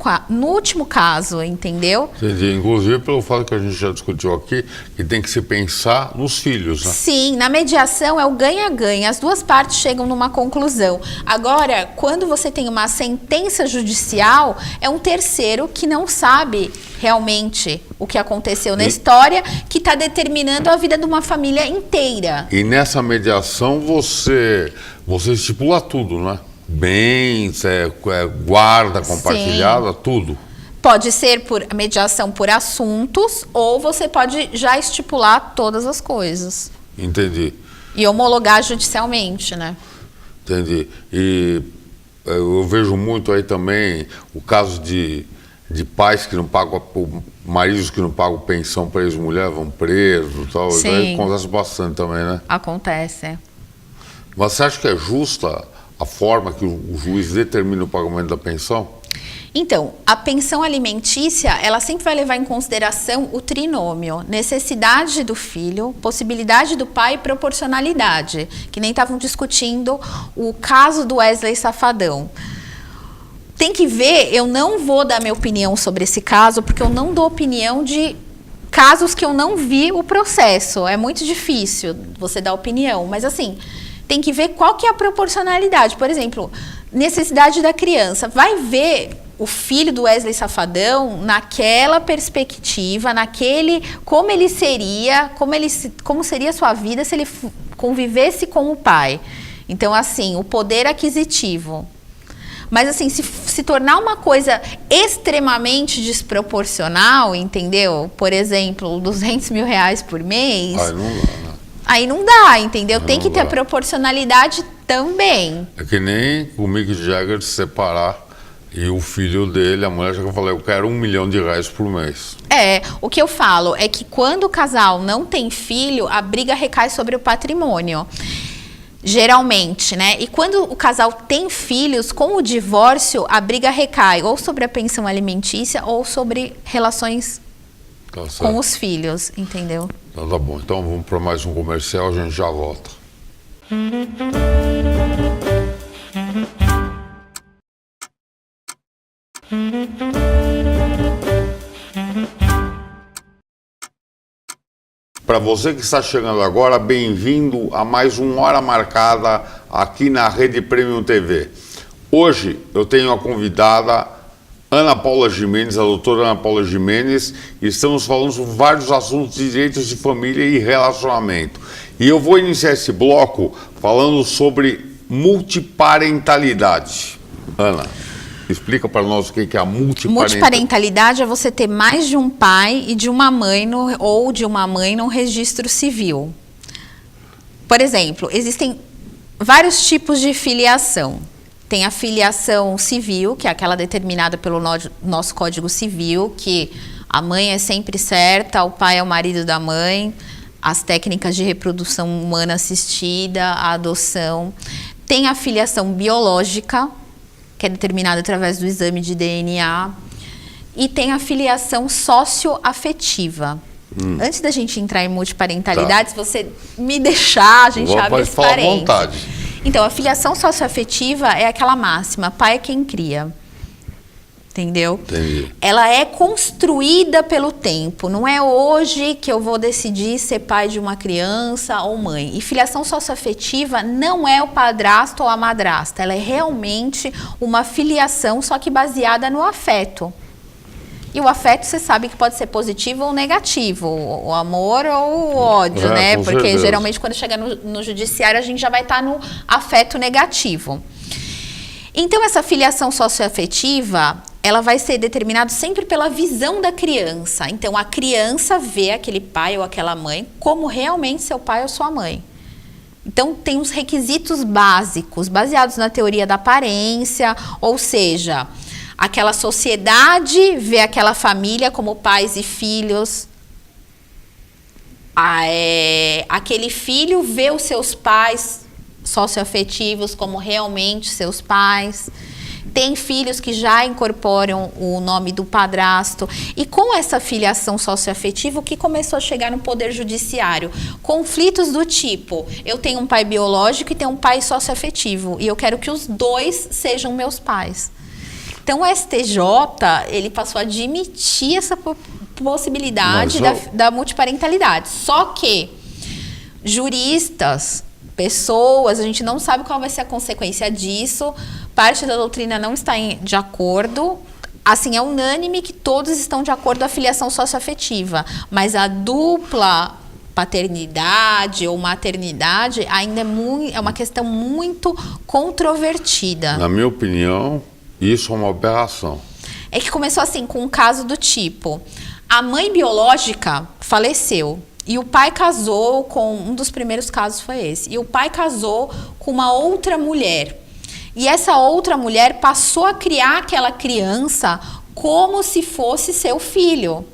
B: caso, entendeu?
A: Entendi. Inclusive, pelo fato que a gente já discutiu aqui, que tem que se pensar nos filhos, né?
B: Sim, na mediação é o ganha-ganha. As duas partes chegam numa conclusão. Agora, quando você tem uma sentença judicial, é um terceiro que não sabe realmente o que aconteceu na história, que está determinando a vida de uma família inteira.
A: E nessa mediação, você estipula tudo, né? Bens, guarda compartilhada, tudo.
B: Pode ser por mediação por assuntos, ou você pode já estipular todas as coisas.
A: Entendi.
B: E homologar judicialmente, né?
A: Entendi. E eu vejo muito aí também o caso de pais que não pagam, maridos que não pagam pensão para ex-mulher, vão presos e tal.
B: Sim.
A: Acontece bastante também, né?
B: Acontece.
A: Mas você acha que é justa a forma que o juiz determina o pagamento da pensão?
B: Então, a pensão alimentícia, ela sempre vai levar em consideração o trinômio, necessidade do filho, possibilidade do pai e proporcionalidade, que nem estavam discutindo o caso do Wesley Safadão. tem que ver, eu não vou dar minha opinião sobre esse caso, porque eu não dou opinião de casos que eu não vi o processo. É muito difícil você dar opinião, mas assim, tem que ver qual que é a proporcionalidade. Por exemplo, necessidade da criança. Vai ver o filho do Wesley Safadão naquela perspectiva, naquele como ele seria, como seria a sua vida se ele convivesse com o pai. Então, assim, o poder aquisitivo. Mas, assim, se tornar uma coisa extremamente desproporcional, entendeu? Por exemplo, R$200 mil por mês.
A: Aí não dá, né?
B: Aí não dá, entendeu? Tem que ter a proporcionalidade também.
A: É que nem o Mick Jagger se separar e o filho dele, a mulher já falou, eu quero R$1 milhão por mês.
B: O que eu falo é que quando o casal não tem filho, a briga recai sobre o patrimônio. Geralmente, né? E quando o casal tem filhos, com o divórcio, a briga recai ou sobre a pensão alimentícia ou sobre relações com os filhos, entendeu?
A: Então tá bom. Então vamos para mais um comercial, a gente já volta. Para você que está chegando agora, bem-vindo a mais uma Hora Marcada aqui na Rede Premium TV. Hoje eu tenho a convidada Ana Paula Gimenez, a doutora Ana Paula Gimenez, e estamos falando sobre vários assuntos de direitos de família e relacionamento. E eu vou iniciar esse bloco falando sobre multiparentalidade. Ana, explica para nós o que é a multiparentalidade.
B: Multiparentalidade é você ter mais de um pai e de uma mãe ou de uma mãe no registro civil. Por exemplo, existem vários tipos de filiação. Tem a filiação civil, que é aquela determinada pelo nosso Código Civil, que a mãe é sempre certa, o pai é o marido da mãe, as técnicas de reprodução humana assistida, a adoção. Tem a filiação biológica, que é determinada através do exame de DNA, e tem a filiação socioafetiva. Antes da gente entrar em multiparentalidade, se você me deixar, a gente abre esse parênteses.
A: Pode falar à vontade.
B: Então, a filiação socioafetiva é aquela máxima, pai é quem cria. Entendeu?
A: Entendi.
B: Ela é construída pelo tempo. Não é hoje que eu vou decidir ser pai de uma criança ou mãe. E filiação socioafetiva não é o padrasto ou a madrasta. Ela é realmente uma filiação, só que baseada no afeto. E o afeto, você sabe que pode ser positivo ou negativo. O amor ou o ódio, né? Porque
A: certeza.
B: Geralmente quando chega no judiciário a gente já vai estar no afeto negativo. Então essa filiação socioafetiva, ela vai ser determinada sempre pela visão da criança. Então a criança vê aquele pai ou aquela mãe como realmente seu pai ou sua mãe. Então tem os requisitos básicos, baseados na teoria da aparência, ou seja, aquela sociedade vê aquela família como pais e filhos. Aquele filho vê os seus pais socioafetivos como realmente seus pais. Tem filhos que já incorporam o nome do padrasto. E com essa filiação socioafetiva, o que começou a chegar no Poder Judiciário? Conflitos do tipo, eu tenho um pai biológico e tenho um pai socioafetivo, e eu quero que os dois sejam meus pais. Então, o STJ, ele passou a admitir essa possibilidade da multiparentalidade. Só que juristas, pessoas, a gente não sabe qual vai ser a consequência disso, parte da doutrina não está de acordo. Assim, é unânime que todos estão de acordo com a filiação socioafetiva, mas a dupla paternidade ou maternidade ainda é uma questão muito controvertida.
A: Na minha opinião, isso é uma aberração.
B: É que começou assim, com um caso do tipo, a mãe biológica faleceu e o pai casou com, um dos primeiros casos foi esse, e o pai casou com uma outra mulher. E essa outra mulher passou a criar aquela criança como se fosse seu filho.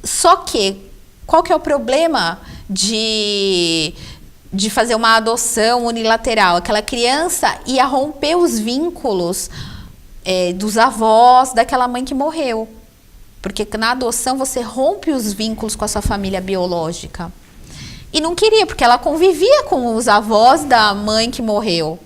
B: Só que, qual que é o problema de fazer uma adoção unilateral? Aquela criança ia romper os vínculos dos avós daquela mãe que morreu. Porque na adoção você rompe os vínculos com a sua família biológica. E não queria, porque ela convivia com os avós da mãe que morreu.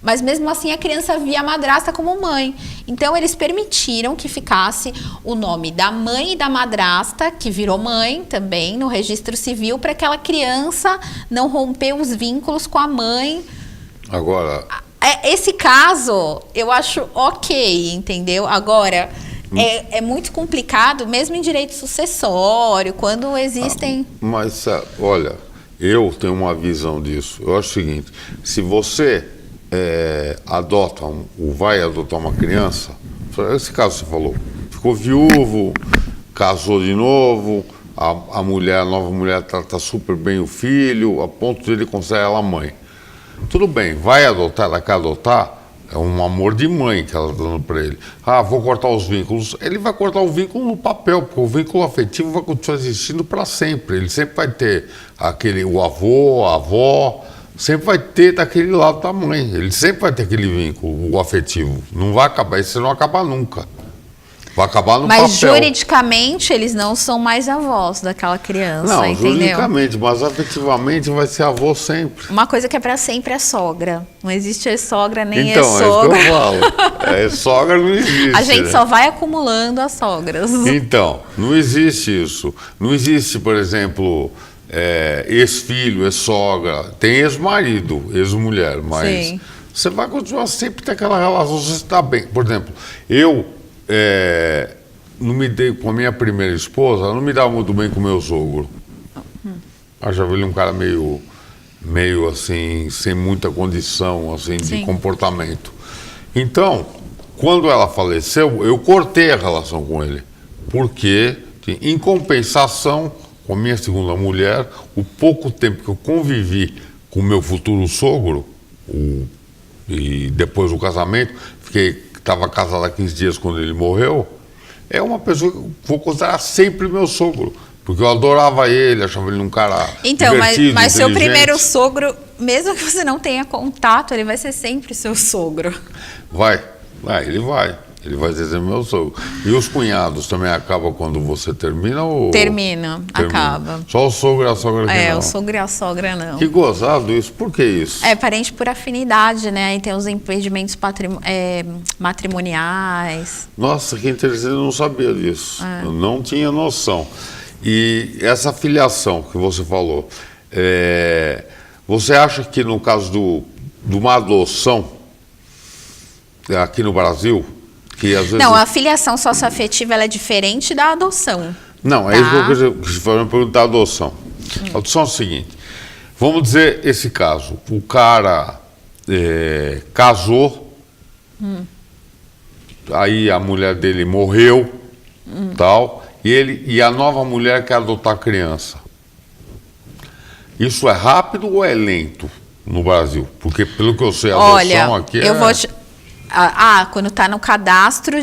B: mas mesmo assim a criança via a madrasta como mãe. Então eles permitiram que ficasse o nome da mãe e da madrasta, que virou mãe também, no registro civil, para aquela criança não romper os vínculos com a mãe.
A: Agora...
B: Esse caso, eu acho ok, entendeu? Agora, é muito complicado, mesmo em direito sucessório, quando existem...
A: Mas, olha, eu tenho uma visão disso. Eu acho o seguinte, se você vai adotar uma criança, esse caso que você falou, ficou viúvo, casou de novo, a nova mulher trata super bem o filho, a ponto de ele considerar ela mãe. Tudo bem, vai adotar, ela quer adotar, é um amor de mãe que ela está dando para ele. Vou cortar os vínculos. Ele vai cortar o vínculo no papel, porque o vínculo afetivo vai continuar existindo para sempre. Ele sempre vai ter o avô, a avó, sempre vai ter daquele lado da mãe. Ele sempre vai ter aquele vínculo, o afetivo. Não vai acabar, isso não acaba nunca. Vai acabar no papel.
B: Mas juridicamente eles não são mais avós daquela criança,
A: não,
B: entendeu?
A: Juridicamente, mas afetivamente vai ser avô sempre.
B: Uma coisa que é para sempre é sogra. Não existe sogra nem
A: então,
B: sogra.
A: Então, é isso que eu falo. Sogra não existe.
B: A gente só vai acumulando as sogras.
A: Então, não existe isso. Não existe, por exemplo, ex-filho, ex-sogra. Tem ex-marido, ex-mulher, mas sim, você vai continuar sempre ter aquela relação, você está bem. Por exemplo, eu... não me dei com a minha primeira esposa, ela não me dava muito bem com o meu sogro. Eu já vi ele um cara meio assim, sem muita condição assim, de comportamento. Então, quando ela faleceu, eu cortei a relação com ele. Porque, em compensação, com a minha segunda mulher, o pouco tempo que eu convivi com o meu futuro sogro, e depois do casamento, estava casado há 15 dias quando ele morreu, é uma pessoa que eu vou considerar sempre meu sogro. Porque eu adorava ele, achava ele um cara divertido,
B: mas seu primeiro sogro, mesmo que você não tenha contato, ele vai ser sempre seu sogro.
A: Ele vai ser sempre meu sogro. E os cunhados também acabam quando você termina ou...
B: Termina. Acaba.
A: Só o sogro e a sogra que não?
B: O sogro e a sogra não.
A: Que gozado isso, por que isso?
B: É parente por afinidade, né? Aí tem os impedimentos matrimoniais.
A: Nossa, que interessante, eu não sabia disso. Eu não tinha noção. E essa filiação que você falou, você acha que no caso de uma adoção, aqui no Brasil, que às vezes...
B: Não, a filiação socioafetiva ela é diferente da adoção.
A: Não, é isso que eu quis fazer uma pergunta da adoção. A adoção é o seguinte, vamos dizer esse caso, o cara casou, aí a mulher dele morreu, tal, e a nova mulher quer adotar a criança. Isso é rápido ou é lento no Brasil? Porque pelo que eu sei, a adoção aqui é...
B: quando está no cadastro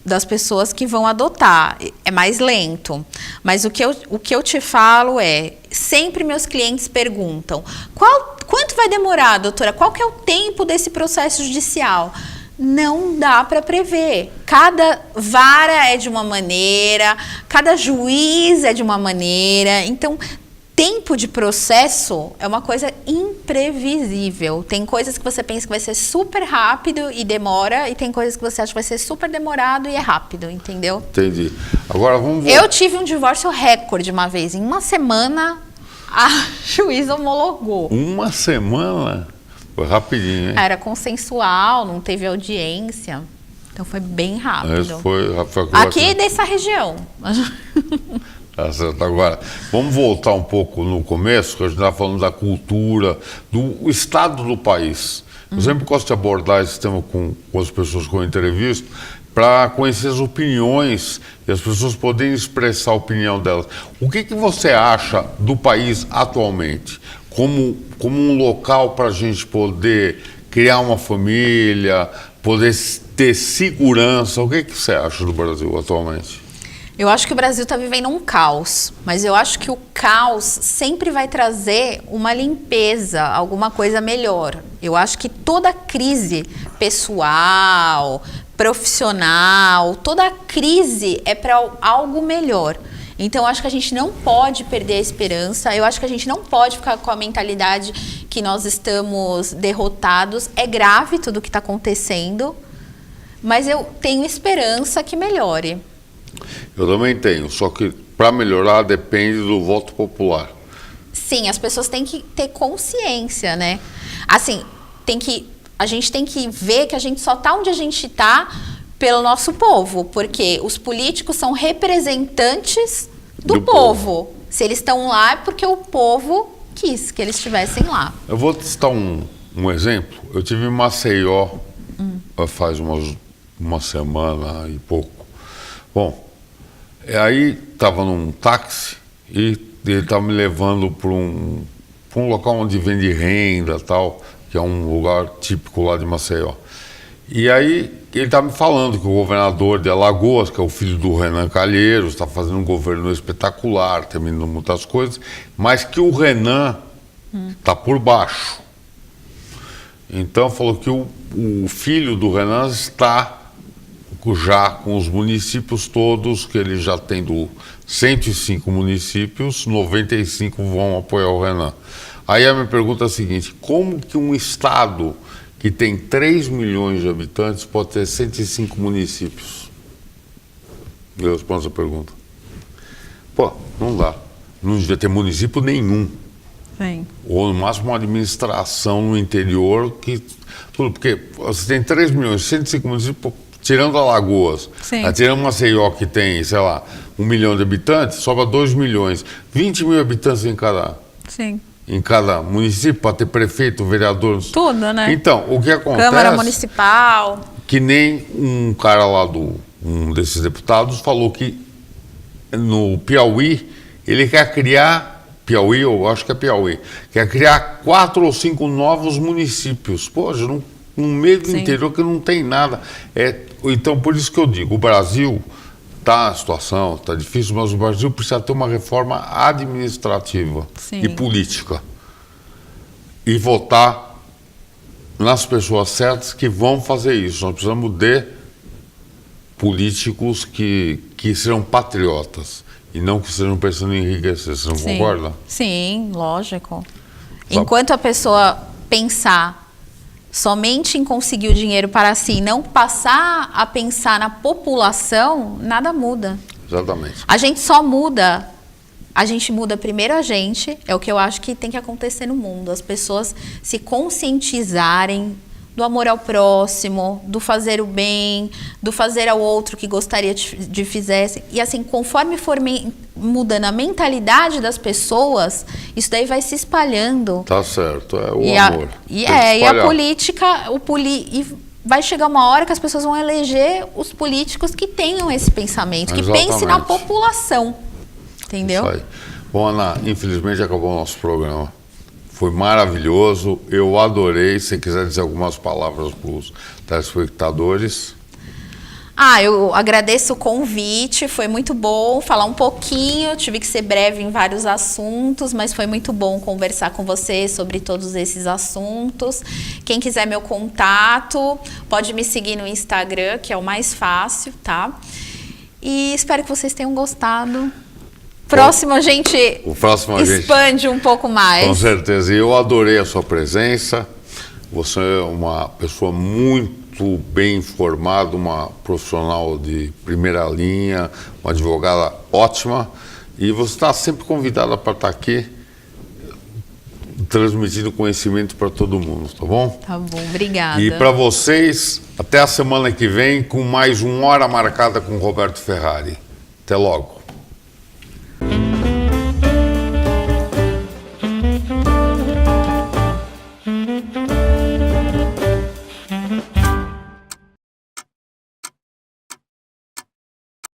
B: das pessoas que vão adotar, é mais lento. Mas o que eu te falo sempre meus clientes perguntam, quanto vai demorar, doutora? Qual que é o tempo desse processo judicial? Não dá para prever. Cada vara é de uma maneira, cada juiz é de uma maneira. Então, tempo de processo é uma coisa imprevisível. Tem coisas que você pensa que vai ser super rápido e demora, e tem coisas que você acha que vai ser super demorado e é rápido, entendeu?
A: Entendi. Agora vamos ver.
B: Eu tive um divórcio recorde uma vez. Em uma semana, a juíza homologou.
A: Uma semana? Foi rapidinho, hein?
B: Era consensual, não teve audiência. Então foi bem rápido.
A: Foi
B: aqui dessa região.
A: Tá certo. Agora, vamos voltar um pouco no começo, que a gente estava falando da cultura, do estado do país. Eu sempre gosto de abordar esse tema com as pessoas que eu entrevisto, para conhecer as opiniões e as pessoas poderem expressar a opinião delas. O que você acha do país atualmente? Como um local para a gente poder criar uma família, poder ter segurança. O que você acha do Brasil atualmente?
B: Eu acho que o Brasil está vivendo um caos, mas eu acho que o caos sempre vai trazer uma limpeza, alguma coisa melhor. Eu acho que toda crise pessoal, profissional, toda crise é para algo melhor. Então, eu acho que a gente não pode perder a esperança, eu acho que a gente não pode ficar com a mentalidade que nós estamos derrotados. É grave tudo o que está acontecendo, mas eu tenho esperança que melhore.
A: Eu também tenho, só que para melhorar depende do voto popular.
B: Sim, as pessoas têm que ter consciência, né? Assim, a gente tem que ver que a gente só está onde a gente está pelo nosso povo, porque os políticos são representantes do povo. Se eles estão lá é porque o povo quis que eles estivessem lá.
A: Eu vou citar um exemplo. Eu tive em Maceió faz uma semana e pouco. Bom, aí estava num táxi e ele estava me levando para um local onde vende renda e tal, que é um lugar típico lá de Maceió. E aí ele estava me falando que o governador de Alagoas, que é o filho do Renan Calheiros, está fazendo um governo espetacular, terminando muitas coisas, mas que o Renan está por baixo. Então falou que o filho do Renan está já com os municípios todos, que ele já tem 105 municípios, 95 vão apoiar o Renan. Aí a minha pergunta é a seguinte: como que um estado que tem 3 milhões de habitantes pode ter 105 municípios? Eu respondo essa pergunta. Pô, não dá. Não devia ter município nenhum.
B: Sim.
A: Ou no máximo uma administração no interior, porque você tem 3 milhões, 105 municípios, tirando Alagoas, tirando Maceió, que tem, sei lá, 1 milhão de habitantes, sobra 2 milhões. 20 mil habitantes em cada município, para ter prefeito, vereador.
B: Tudo, né?
A: Então, o que acontece...
B: Câmara Municipal.
A: Que nem um cara lá um desses deputados falou que no Piauí, ele quer criar... Piauí, eu acho que é Piauí. Quer criar 4 ou 5 novos municípios. Poxa, no meio do interior que não tem nada. Então, por isso que eu digo, o Brasil... a situação está difícil, mas o Brasil precisa ter uma reforma administrativa e política. E votar nas pessoas certas que vão fazer isso. Nós precisamos de políticos que sejam patriotas e não que sejam pensando em enriquecer. Você não concorda?
B: Sim, lógico. Enquanto a pessoa pensar somente em conseguir o dinheiro para si, não passar a pensar na população, nada muda.
A: Exatamente.
B: A gente muda primeiro a gente, é o que eu acho que tem que acontecer no mundo. As pessoas se conscientizarem do amor ao próximo, do fazer o bem, do fazer ao outro que gostaria de fizesse. E assim, conforme for mudando a mentalidade das pessoas, isso daí vai se espalhando.
A: Tá certo, é o amor.
B: E a política, e vai chegar uma hora que as pessoas vão eleger os políticos que tenham esse pensamento, que pensem na população. Entendeu?
A: Isso aí. Bom, Ana, infelizmente acabou o nosso programa. Foi maravilhoso, eu adorei. Se você quiser dizer algumas palavras para os telespectadores.
B: Eu agradeço o convite, foi muito bom falar um pouquinho, tive que ser breve em vários assuntos, mas foi muito bom conversar com você sobre todos esses assuntos. Quem quiser meu contato, pode me seguir no Instagram, que é o mais fácil, tá? E espero que vocês tenham gostado. O próximo a gente expande um pouco mais.
A: Com certeza. E eu adorei a sua presença. Você é uma pessoa muito bem informada, uma profissional de primeira linha, uma advogada ótima. E você está sempre convidada para estar aqui, transmitindo conhecimento para todo mundo, tá bom?
B: Tá bom, obrigada.
A: E para vocês, até a semana que vem, com mais uma Hora Marcada com Roberto Ferrari. Até logo.